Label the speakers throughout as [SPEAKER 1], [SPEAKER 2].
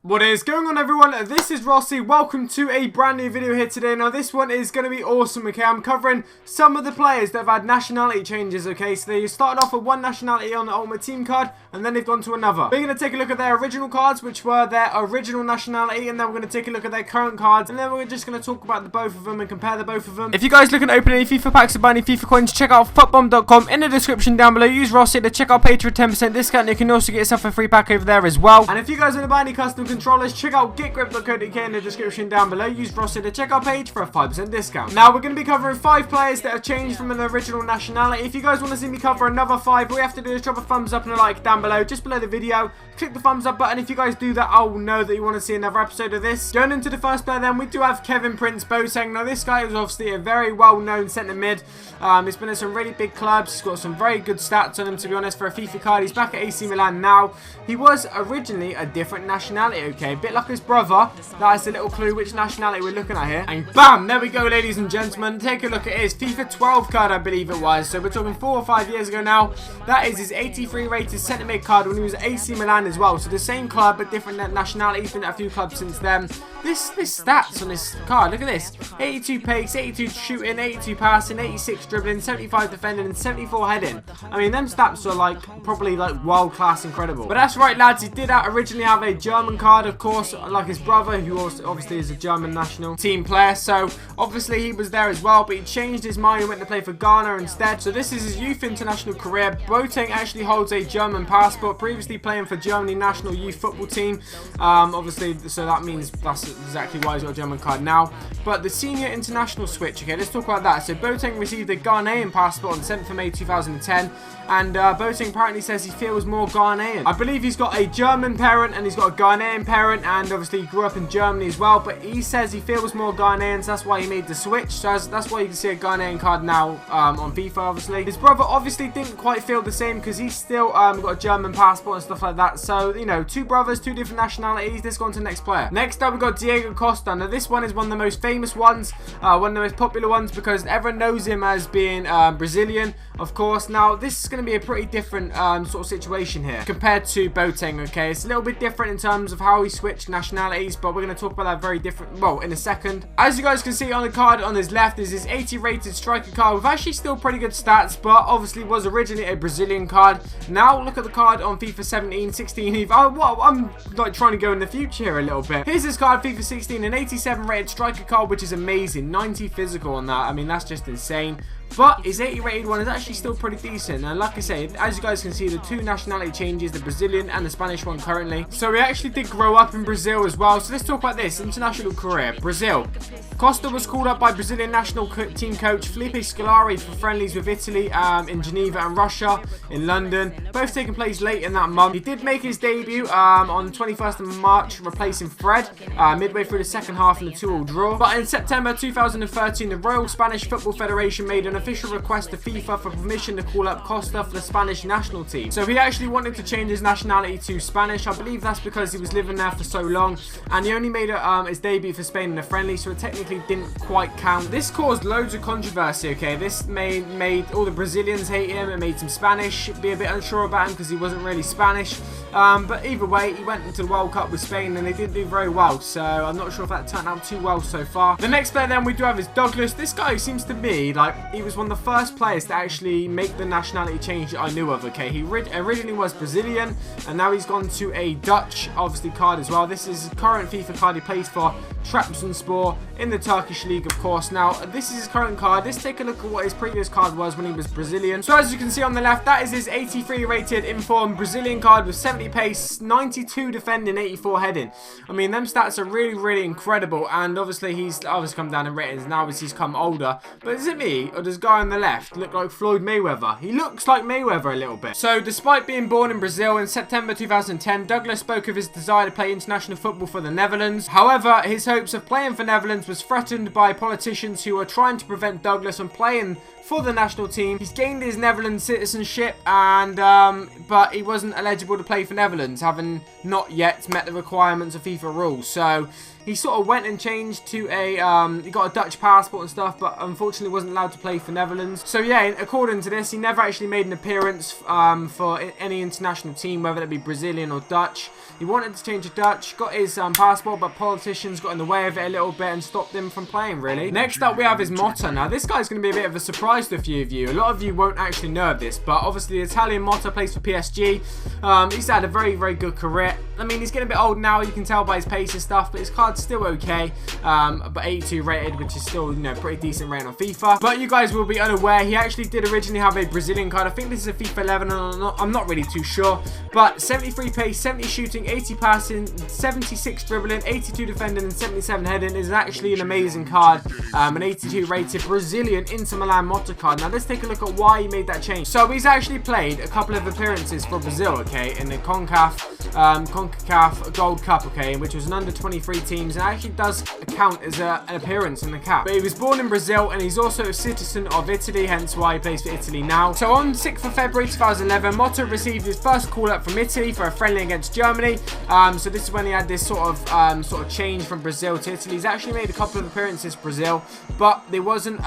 [SPEAKER 1] What is going on, everyone? This is Rossi. Welcome to a brand new video here today. Now this one is going to be awesome, okay? I'm covering some of the players that have had nationality changes, okay? So they started off with one nationality on the Ultimate Team card and then they've gone to another. We're going to take a look at their original cards, which were their original nationality, and then we're going to take a look at their current cards, and then we're just going to talk about the both of them and compare the both of them. If you guys looking to open any FIFA packs or buy any FIFA coins, check out futbomb.com in the description down below. Use Rossi to check out page for a 10% discount. You can also get yourself a free pack over there as well. And if you guys want to buy any custom controllers, check out getgrip.co.uk in the description down below. Use Rossi to check out page for a 5% discount. Now we're going to be covering 5 players that have changed from an original nationality. If you guys want to see me cover another 5, all you have to do is drop a thumbs up and a like down below, just below the video. Click the thumbs up button. If you guys do that, I will know that you want to see another episode of this. Going into the first player then, we do have Kevin Prince Boateng. Now this guy is obviously a very well-known centre mid. He's been at some really big clubs. He's got some very good stats on him, to be honest, for a FIFA card. He's back at AC Milan now. He was originally a different nationality, okay? A bit like his brother. That is a little clue which nationality we're looking at here. And bam! There we go, ladies and gentlemen. Take a look at his FIFA 12 card, I believe it was. So we're talking 4 or 5 years ago now. That is his 83 rated centre mid card when he was at AC Milan as well. So the same club but different nationality. He's been at a few clubs since then. This stats on this card, look at this. 82 pace, 82 shooting, 82 passing, 86 dribbling, 75 defending and 74 heading. I mean, them stats are like probably like world class incredible. But that's right, lads, he did originally have a German card, of course, like his brother, who also obviously is a German national team player. So obviously he was there as well, but he changed his mind and went to play for Ghana instead. So this is his youth international career. Boateng actually holds a German passport, previously playing for Germany national youth football team. Obviously, so that means that's exactly why he's got a German card now. But the senior international switch, okay, let's talk about that. So Boateng received a Ghanaian passport on 7th of May 2010, and Boateng apparently says he feels more Ghanaian. I believe he's got a German parent and he's got a Ghanaian parent, and obviously he grew up in Germany as well, but he says he feels more Ghanaian, so that's why he made the switch. So that's why you can see a Ghanaian card now on FIFA, obviously. His brother obviously didn't quite feel the same because he's still got a German passport and stuff like that. So, you know, 2 brothers, 2 different nationalities. Let's go on to the next player. Next up, we've got Diego Costa. Now, this one is one of the most famous ones, one of the most popular ones, because everyone knows him as being Brazilian, of course. Now, this is going to be a pretty different sort of situation here compared to Boateng, okay? It's a little bit different in terms of how he switched nationalities, but we're going to talk about that very different, well, in a second. As you guys can see on the card on his left is his 80 rated striker card with actually still pretty good stats, but obviously was originally a Brazilian card. Now, look at the card on FIFA 17, 16. I'm like trying to go in the future here a little bit. Here's his card, FIFA 16, an 87 rated striker card, which is amazing. 90 physical on that. I mean, that's just insane. But his 80 rated one is actually still pretty decent. And like I say, as you guys can see, the 2 nationality changes, the Brazilian and the Spanish one currently. So he actually did grow up in Brazil as well. So let's talk about this. International career. Brazil. Costa was called up by Brazilian national team coach Felipe Scolari for friendlies with Italy in Geneva and Russia in London. Both taking place late in that month. He did make his debut on 21st of March, replacing Fred midway through the second half in a 2-2 draw. But in September 2013, the Royal Spanish Football Federation made an official request to FIFA for permission to call up Costa for the Spanish national team. So he actually wanted to change his nationality to Spanish. I believe that's because he was living there for so long, and he only made his debut for Spain in a friendly, so it technically didn't quite count. This caused loads of controversy, okay? This made all the Brazilians hate him. It made some Spanish be a bit unsure about him because he wasn't really Spanish. But either way, he went into the World Cup with Spain and they didn't do very well, so I'm not sure if that turned out too well so far. The next player then we do have is Douglas. This guy seems to me like he was one of the first players to actually make the nationality change that I knew of, okay? He originally was Brazilian and now he's gone to a Dutch, obviously, card as well. This is his current FIFA card. He plays for Trabzonspor in the Turkish league, of course. Now, this is his current card. Let's take a look at what his previous card was when he was Brazilian. So as you can see on the left, that is his 83 rated informed Brazilian card with 70 pace, 92 defending, 84 heading. I mean, them stats are really, really incredible. And obviously, he's obviously come down in ratings now as he's come older. But is it me, or does the guy on the left look like Floyd Mayweather? He looks like Mayweather a little bit. So despite being born in Brazil in September 2010, Douglas spoke of his desire to play international football for the Netherlands. However, his hopes of playing for Netherlands was threatened by politicians who were trying to prevent Douglas from playing for the national team. He's gained his Netherlands citizenship, and but he wasn't eligible to play for Netherlands, having not yet met the requirements of FIFA rules. So he sort of went and changed to a, he got a Dutch passport and stuff, but unfortunately wasn't allowed to play for Netherlands. So yeah, according to this, he never actually made an appearance for any international team, whether it be Brazilian or Dutch. He wanted to change to Dutch, got his passport, but politicians got in the way of it a little bit and stopped him from playing, really. Next up, we have his Motta. Now, this guy's going to be a bit of a surprise to a few of you. A lot of you won't actually know of this, but obviously the Italian Motta plays for PSG. He's had a very, very good career. I mean, he's getting a bit old now, you can tell by his pace and stuff, but his card's still okay. But 82 rated, which is still, you know, pretty decent rating on FIFA. But you guys will be unaware, he actually did originally have a Brazilian card. I think this is a FIFA 11, and I'm not really too sure. But 73 pace, 70 shooting, 80 passing, 76 dribbling, 82 defending, and 77 heading is actually an amazing card. An 82 rated Brazilian Inter Milan Motta card. Now let's take a look at why he made that change. So he's actually played a couple of appearances for Brazil, okay, in the CONCACAF Gold Cup, okay, which was an under 23 teams, and actually does count as an appearance in the cap. But he was born in Brazil, and he's also a citizen of Italy, hence why he plays for Italy now. So on 6th of February 2011, Motta received his first call up from Italy for a friendly against Germany. So this is when he had this sort of change from Brazil to Italy. He's actually made a couple of appearances for Brazil, but there wasn't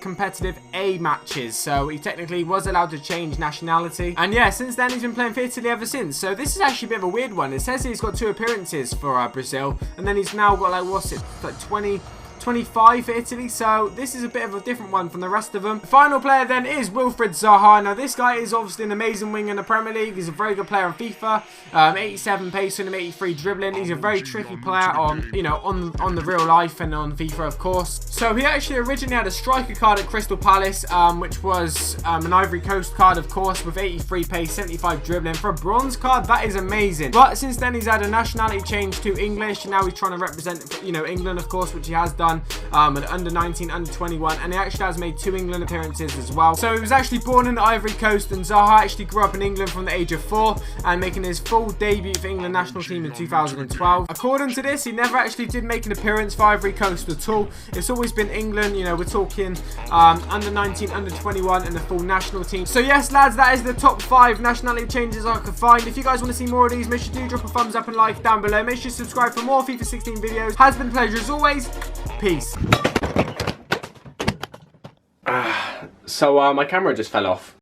[SPEAKER 1] competitive A matches, so he technically was allowed to change nationality. And yeah, since then he's been playing for Italy ever since. So this is actually a bit of a weird one. It says he's got 2 appearances for Brazil, and then he's now got like, what's it, like 25 for Italy, so this is a bit of a different one from the rest of them. The final player then is Wilfried Zaha. Now this guy is obviously an amazing wing in the Premier League. He's a very good player on FIFA. 87 pace on him, 83 dribbling. He's a very tricky player on, you know, on the real life and on FIFA, of course. So he actually originally had a striker card at Crystal Palace, which was an Ivory Coast card, of course, with 83 pace, 75 dribbling. For a bronze card, that is amazing. But since then, he's had a nationality change to English, and now he's trying to represent, you know, England, of course, which he has done. At under 19, under 21, and he actually has made 2 England appearances as well. So he was actually born in the Ivory Coast, and Zaha actually grew up in England from the age of 4, and making his full debut for England national team in 2012. According to this, he never actually did make an appearance for Ivory Coast at all. It's always been England, you know, we're talking under 19, under 21, and the full national team. So yes, lads, that is the top 5 nationality changes I could find. If you guys want to see more of these, make sure you do drop a thumbs up and like down below. Make sure you subscribe for more FIFA 16 videos. Has been a pleasure as always. Peace.
[SPEAKER 2] So my camera just fell off.